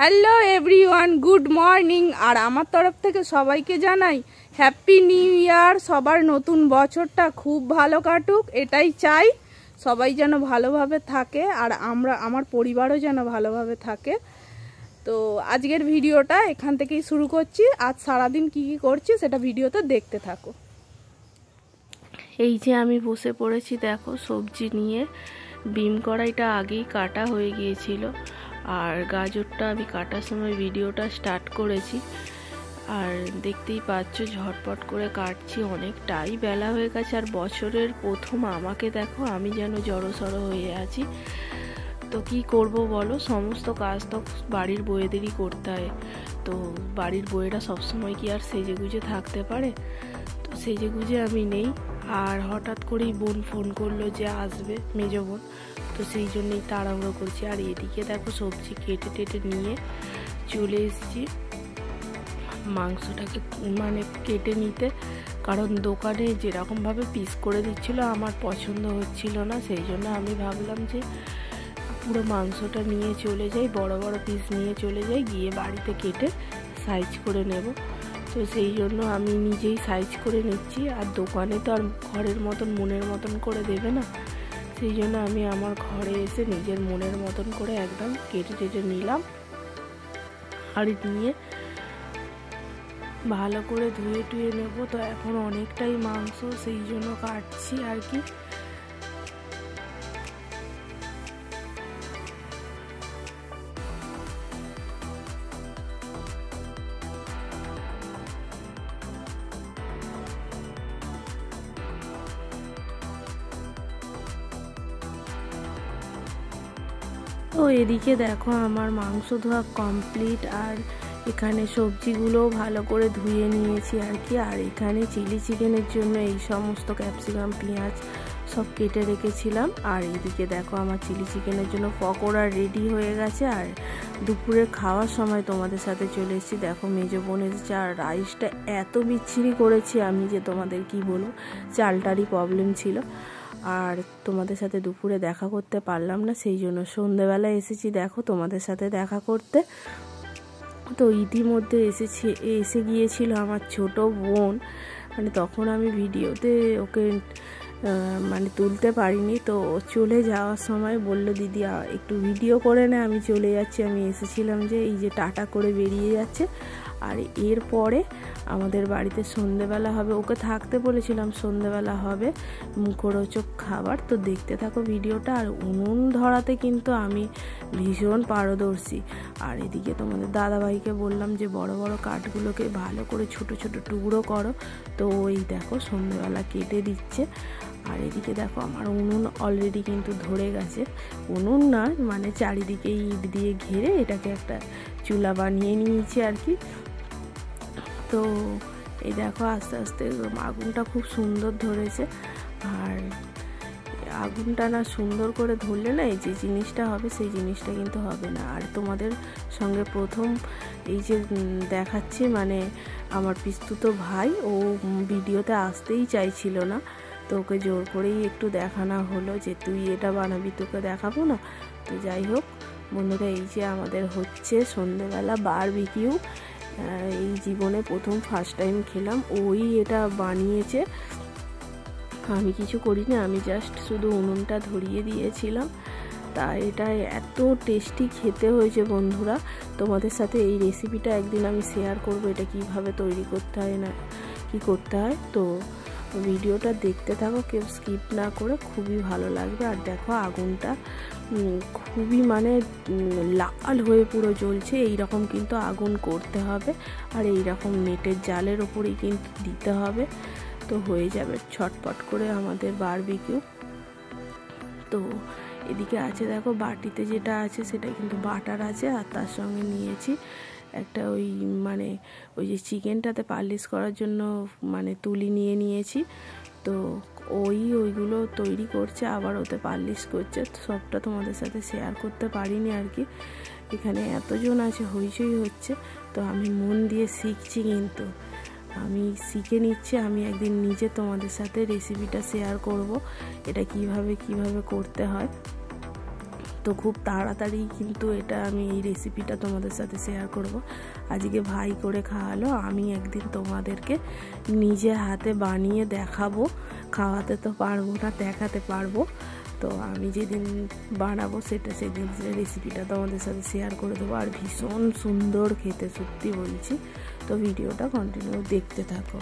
Hello everyone, good morning. আর আমার তরফ থেকে সবাইকে জানাই হ্যাপি নিউ ইয়ার। সবার নতুন বছরটা খুব ভালো কাটুক, এটাই চাই। সবাই যেন ভালোভাবে থাকে আর আমার পরিবারও যেন ভালোভাবে থাকে। তো আজকের ভিডিওটা এখান থেকেই শুরু করছি। আজ সারাদিন কি কি করছি সেটা ভিডিওতে দেখতে থাকো। এই যে আমি বসে পড়েছি, দেখো সবজি নিয়ে। বিম কড়াইটা আগেই কাটা হয়ে গিয়েছিল, আর গাজরটা আমি কাটার সময় ভিডিওটা স্টার্ট করেছি। আর দেখতেই পাচ্ছ ঝটপট করে কাটছি, অনেকটাই বেলা হয়ে গেছে। আর বছরের প্রথম আমাকে দেখো, আমি যেন জড়সড় হয়ে আছি। তো কি করব বলো, সমস্ত কাজ তো বাড়ির বউয়েদেরই করতে হয়। তো বাড়ির বউয়েরা সবসময় কি আর সেজে গুজে থাকতে পারে? তো সেজে গুজে আমি নেই। আর হঠাৎ করেই বোন ফোন করলো যে আসবে, মেজ বোন। তো সেই জন্যই তাড়াহুড়ো করছি। আর এদিকে দেখো সবজি কেটে টেটে নিয়ে চলে এসেছি মাংসটাকে কেটে নিতে। কারণ দোকানে যেরকমভাবে পিস করে দিচ্ছিল আমার পছন্দ হচ্ছিল না। সেই জন্য আমি ভাবলাম যে পুরো মাংসটা নিয়ে চলে যাই, বড় বড় পিস নিয়ে চলে যাই, গিয়ে বাড়িতে কেটে সাইজ করে নেব। তো সেই জন্য আমি নিজেই সাইজ করে নিচ্ছি। আর দোকানে তো আর ঘরের মতন মনের মতন করে দেবে না। সেই জন্য আমি আমার ঘরে এসে নিজের মনের মতন করে একদম কেটে টেটে নিলাম। আর নিয়ে ভালো করে ধুয়ে টুয়ে নেব। তো এখন অনেকটাই মাংস, সেই জন্য কাটছি আর কি। তো এদিকে দেখো আমার মাংস ধোয়া কমপ্লিট। আর এখানে সবজিগুলোও ভালো করে ধুয়ে নিয়েছি আর কি। আর এখানে চিলি চিকেনের জন্য এই সমস্ত ক্যাপসিকাম পেঁয়াজ সব কেটে রেখেছিলাম। আর এদিকে দেখো আমার চিলি চিকেনের জন্য পকোড়া রেডি হয়ে গেছে। আর দুপুরে খাওয়ার সময় তোমাদের সাথে চলে এসেছি। দেখো মেজো বোন এসেছে। আর রাইসটা এত বিচ্ছিরি করেছি আমি যে তোমাদের কি বলবো, চালটারই প্রবলেম ছিল। আর তোমাদের সাথে দুপুরে দেখা করতে পারলাম না, সেই জন্য সন্ধেবেলায় এসেছি দেখো তোমাদের সাথে দেখা করতে। তো ইতিমধ্যে এসে গিয়েছিল আমার ছোট বোন। তখন আমি ভিডিওতে ওকে তুলতে পারিনি। তো চলে যাওয়ার সময় বলল, দিদি একটু ভিডিও করে নে, আমি চলে যাচ্ছি। আমি এসেছিলাম যে এই যে টাটা করে বেরিয়ে যাচ্ছে। আর এরপরে আমাদের বাড়িতে সন্ধেবেলা হবে, ওকে থাকতে বলেছিলাম, সন্ধেবেলা হবে মুখরোচক খাবার। তো দেখতে থাকো ভিডিওটা। আর উনুন ধরাতে কিন্তু আমি ভীষণ পারদর্শী। আর এদিকে তোমাদের দাদাভাইকে বললাম যে বড় বড় কাঠগুলোকে ভালো করে ছোট ছোট টুকরো করো। তো ওই দেখো সন্ধেবেলা কেটে দিচ্ছে। আর এদিকে দেখো আমার উনুন অলরেডি কিন্তু ধরে গেছে। উনুন না, চারিদিকে ইট দিয়ে ঘিরে এটাকে একটা চুলা বানিয়ে নিয়েছি আর কি। তো এই দেখো আস্তে আস্তে আগুনটা খুব সুন্দর ধরেছে। আর আগুনটা না সুন্দর করে ধরলে না এই যে জিনিসটা হবে সেই জিনিসটা কিন্তু হবে না। আর তোমাদের সঙ্গে প্রথম এই যে দেখাচ্ছি, আমার পিস্তুত ভাই, ও ভিডিওতে আসতেই চাইছিল না। তো ওকে জোর করেই একটু দেখানো হলো যে তুই এটা বানাবি, তোকে দেখাবো না। তো যাই হোক বন্ধুরা, এই যে আমাদের হচ্ছে সন্ধেবেলা বারবিকিউ। এই জীবনে প্রথম ফার্স্ট টাইম খেলাম। ওই এটা বানিয়েছে, আমি কিছু করিনি, আমি জাস্ট শুধু উনুনটা ধরিয়ে দিয়েছিলাম। তা এটা এত টেস্টি খেতে হয়েছে বন্ধুরা। তোমাদের সাথে এই রেসিপিটা একদিন আমি শেয়ার করব, এটা কিভাবে তৈরি করতে হয় না কি করতে হয়। তো ভিডিওটা দেখতে থাকো, কেউ স্কিপ না করে, খুবই ভালো লাগবে। আর দেখো আগুনটা খুবই লাল হয়ে পুরো জ্বলছে। এইরকম কিন্তু আগুন করতে হবে। আর এইরকম নেটের জালের ওপরেই কিন্তু দিতে হবে। তো হয়ে যাবে ছটপট করে আমাদের বারবিকিউ। তো এদিকে আছে দেখো বাটিতে যেটা আছে সেটা কিন্তু বাটার আছে। আর তার সঙ্গে নিয়েছি একটা ওই যে চিকেনটাতে পালিশ করার জন্য তুলি নিয়ে নিয়েছি। তো ওইগুলো তৈরি করছে, আবার ওতে পালিশ করছে। সবটা তোমাদের সাথে শেয়ার করতে পারিনি আর কি। এখানে এতজন আছে, হইচই হচ্ছে। তো আমি মন দিয়ে শিখছি, কিন্তু আমি শিখে নিচ্ছি। আমি একদিন নিজে তোমাদের সাথে রেসিপিটা শেয়ার করব, এটা কিভাবে করতে হয়। তো খুব তাড়াতাড়ি কিন্তু এটা আমি এই রেসিপিটা তোমাদের সাথে শেয়ার করব। আজকে ভাই করে খাওয়ালো, আমি একদিন তোমাদেরকে নিজে হাতে বানিয়ে দেখাবো। খাওয়াতে তো পারবো না, দেখাতে পারবো। তো আমি যেদিন বানাবো সেদিন রেসিপিটা তোমাদের সাথে শেয়ার করে দেবো। আর ভীষণ সুন্দর খেতে, সত্যি বলছি। তো ভিডিওটা কন্টিনিউ দেখতে থাকো।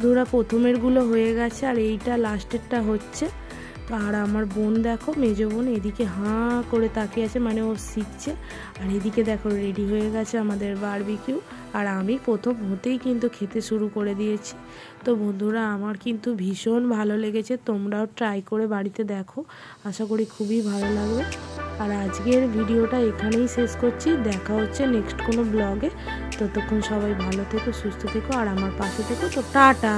ধরা প্রথমেরগুলো হয়ে গেছে আর এইটা লাস্টেরটা হচ্ছে। তো আর আমার বোন দেখো, মেজো বোন এদিকে হাঁ করে তাকিয়ে আছে, মানে ও শিখছে। আর এদিকে দেখো রেডি হয়ে গেছে আমাদের বারবিকিউ। আর আমি প্রথম হতেই কিন্তু খেতে শুরু করে দিয়েছি। তো বন্ধুরা, আমার কিন্তু ভীষণ ভালো লেগেছে, তোমরাও ট্রাই করে বাড়িতে দেখো, আশা করি খুবই ভালো লাগবে। আর আজকের ভিডিওটা এখানেই শেষ করছি, দেখা হচ্ছে নেক্সট কোনো ব্লগে। ততক্ষণ সবাই ভালো থেকো, সুস্থ থেকো আর আমার পাশে থেকো। তো টাটা।